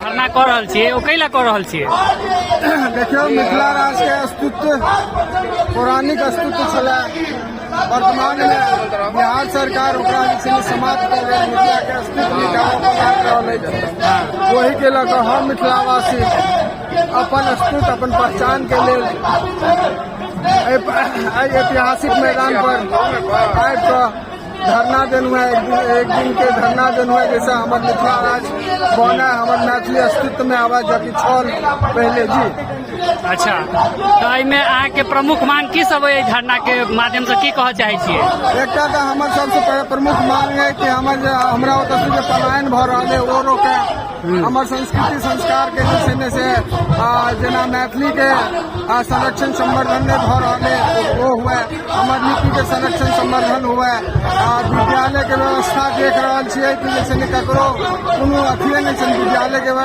धरना कर रहल छियै ओ कैला कर रहल छियै? देखियो मिथिला राज्य के अस्तित्व पौराणिक अस्तित्व छला, वर्तमान में बिहार सरकार ओकरा समाप्त कर रही मिथिला के अस्तित्व मिटाबऽ पर लाग रहल है। वही के लऽ कऽ हम मिथिलावासी अपन अस्तित्व अपन पहचान के लेल ऐतिहासिक मैदान पर आबि कऽ धरना देनु है। एक दिन के धरना देनु है जैसे हमारे मिथिला राज्य बना हमारे मैथिली अस्तित्व में आवा जबकि छल पहले जी। अच्छा, तो एहिमे अहाँके प्रमुख मांग की सब है धरना के माध्यम से की कह चाहे छियै? एकटा तो हमारे सबसे प्रमुख मांग है कि हमरा ओतऽ से पलायन भऽ रहल है वो रोके। हमारे संस्कृति संस्कार के जे से जेना मैथिली के संरक्षण संवर्धन में भऽ रहल है वो हुए, हमारे नीति के संरक्षण संवर्धन हुए। विद्यालय के व्यवस्था देख रहा छियै कि जैसे ककरो कोनो अथिये नहीं विद्यालय के